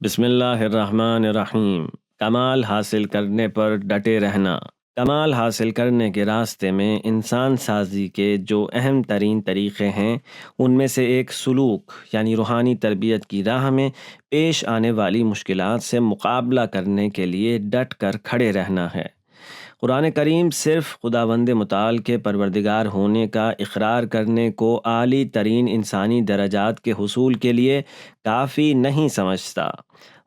بسم اللہ الرحمن الرحیم۔ کمال حاصل کرنے پر ڈٹے رہنا۔ کمال حاصل کرنے کے راستے میں انسان سازی کے جو اہم ترین طریقے ہیں ان میں سے ایک سلوک یعنی روحانی تربیت کی راہ میں پیش آنے والی مشکلات سے مقابلہ کرنے کے لیے ڈٹ کر کھڑے رہنا ہے۔ قرآن کریم صرف خداوند متعال کے پروردگار ہونے کا اقرار کرنے کو اعلی ترین انسانی درجات کے حصول کے لیے کافی نہیں سمجھتا۔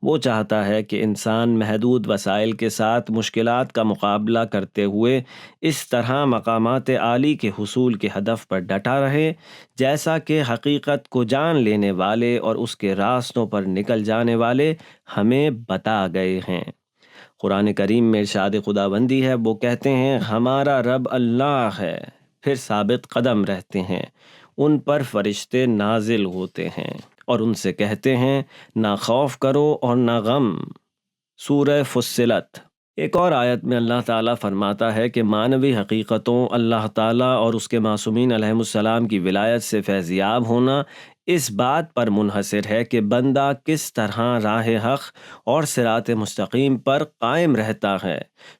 وہ چاہتا ہے کہ انسان محدود وسائل کے ساتھ مشکلات کا مقابلہ کرتے ہوئے اس طرح مقامات عالی کے حصول کے ہدف پر ڈٹا رہے جیسا کہ حقیقت کو جان لینے والے اور اس کے راستوں پر نکل جانے والے ہمیں بتا گئے ہیں۔ قرآن کریم میں ارشاد خداوندی ہے، وہ کہتے ہیں ہمارا رب اللہ ہے، پھر ثابت قدم رہتے ہیں، ان پر فرشتے نازل ہوتے ہیں اور ان سے کہتے ہیں نہ خوف کرو اور نہ غم۔ سورہ فصلت۔ ایک اور آیت میں اللہ تعالیٰ فرماتا ہے کہ معنوی حقیقتوں، اللہ تعالیٰ اور اس کے معصومین علیہ السلام کی ولایت سے فیضیاب ہونا اس بات پر منحصر ہے کہ بندہ کس طرح راہ حق اور صراط مستقیم پر قائم رہتا ہے۔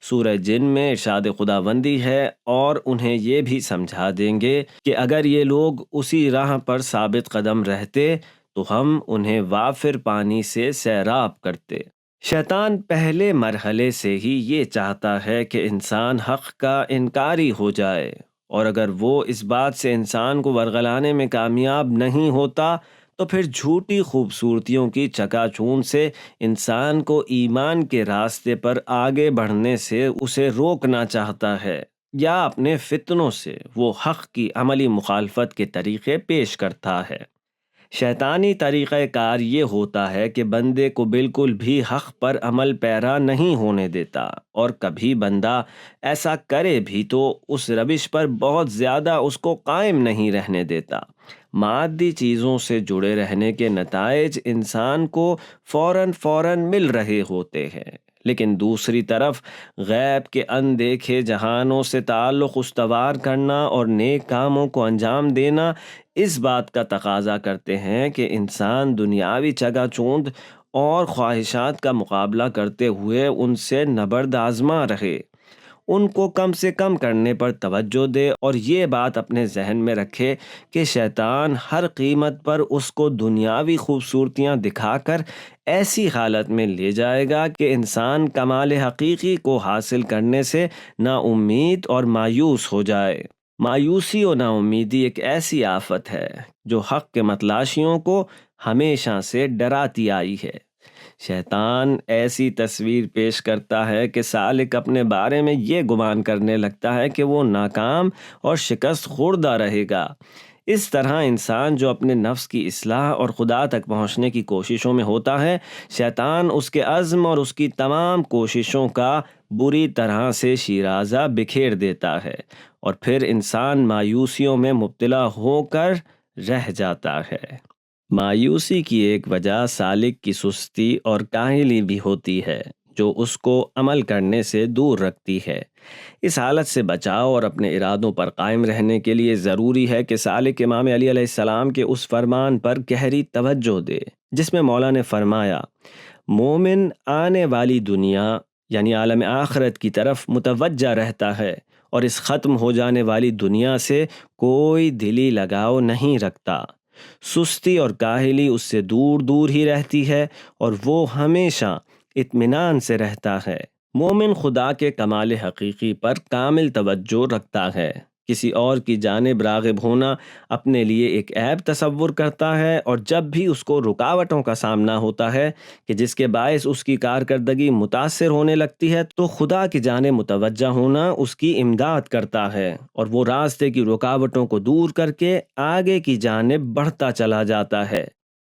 سورہ جن میں ارشاد خداوندی ہے اور انہیں یہ بھی سمجھا دیں گے کہ اگر یہ لوگ اسی راہ پر ثابت قدم رہتے تو ہم انہیں وافر پانی سے سیراب کرتے۔ شیطان پہلے مرحلے سے ہی یہ چاہتا ہے کہ انسان حق کا انکاری ہو جائے، اور اگر وہ اس بات سے انسان کو ورغلانے میں کامیاب نہیں ہوتا تو پھر جھوٹی خوبصورتیوں کی چکا چوند سے انسان کو ایمان کے راستے پر آگے بڑھنے سے اسے روکنا چاہتا ہے، یا اپنے فتنوں سے وہ حق کی عملی مخالفت کے طریقے پیش کرتا ہے۔ شیطانی طریقہ کار یہ ہوتا ہے کہ بندے کو بالکل بھی حق پر عمل پیرا نہیں ہونے دیتا، اور کبھی بندہ ایسا کرے بھی تو اس روش پر بہت زیادہ اس کو قائم نہیں رہنے دیتا۔ مادی چیزوں سے جڑے رہنے کے نتائج انسان کو فوراً مل رہے ہوتے ہیں، لیکن دوسری طرف غیب کے اندیکھے جہانوں سے تعلق استوار کرنا اور نیک کاموں کو انجام دینا اس بات کا تقاضا کرتے ہیں کہ انسان دنیاوی چگا چوند اور خواہشات کا مقابلہ کرتے ہوئے ان سے نبرد آزما رہے، ان کو کم سے کم کرنے پر توجہ دے، اور یہ بات اپنے ذہن میں رکھے کہ شیطان ہر قیمت پر اس کو دنیاوی خوبصورتیاں دکھا کر ایسی حالت میں لے جائے گا کہ انسان کمال حقیقی کو حاصل کرنے سے نا امید اور مایوس ہو جائے۔ مایوسی و نا امیدی ایک ایسی آفت ہے جو حق کے متلاشیوں کو ہمیشہ سے ڈراتی آئی ہے۔ شیطان ایسی تصویر پیش کرتا ہے کہ سالک اپنے بارے میں یہ گمان کرنے لگتا ہے کہ وہ ناکام اور شکست خوردہ رہے گا۔ اس طرح انسان جو اپنے نفس کی اصلاح اور خدا تک پہنچنے کی کوششوں میں ہوتا ہے، شیطان اس کے عزم اور اس کی تمام کوششوں کا بری طرح سے شیرازہ بکھیر دیتا ہے، اور پھر انسان مایوسیوں میں مبتلا ہو کر رہ جاتا ہے۔ مایوسی کی ایک وجہ سالک کی سستی اور کاہلی بھی ہوتی ہے جو اس کو عمل کرنے سے دور رکھتی ہے۔ اس حالت سے بچاؤ اور اپنے ارادوں پر قائم رہنے کے لیے ضروری ہے کہ سالک امام علی علیہ السلام کے اس فرمان پر گہری توجہ دے جس میں مولا نے فرمایا، مومن آنے والی دنیا یعنی عالم آخرت کی طرف متوجہ رہتا ہے اور اس ختم ہو جانے والی دنیا سے کوئی دلی لگاؤ نہیں رکھتا۔ سستی اور کاہلی اس سے دور ہی رہتی ہے اور وہ ہمیشہ اطمینان سے رہتا ہے۔ مومن خدا کے کمال حقیقی پر کامل توجہ رکھتا ہے۔ کسی اور کی جانب راغب ہونا اپنے لیے ایک عیب تصور کرتا ہے، اور جب بھی اس کو رکاوٹوں کا سامنا ہوتا ہے کہ جس کے باعث اس کی کارکردگی متاثر ہونے لگتی ہے تو خدا کی جانب متوجہ ہونا اس کی امداد کرتا ہے، اور وہ راستے کی رکاوٹوں کو دور کر کے آگے کی جانب بڑھتا چلا جاتا ہے۔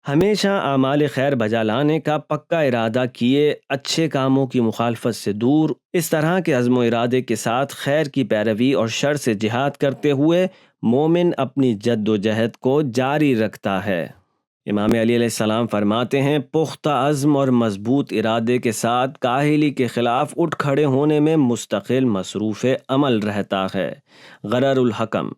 ہمیشہ اعمال خیر بجا لانے کا پکا ارادہ کیے، اچھے کاموں کی مخالفت سے دور، اس طرح کے عزم و ارادے کے ساتھ خیر کی پیروی اور شر سے جہاد کرتے ہوئے مومن اپنی جد و جہد کو جاری رکھتا ہے۔ امام علی علیہ السلام فرماتے ہیں، پختہ عزم اور مضبوط ارادے کے ساتھ کاہلی کے خلاف اٹھ کھڑے ہونے میں مستقل مصروف عمل رہتا ہے۔ غرر الحکم۔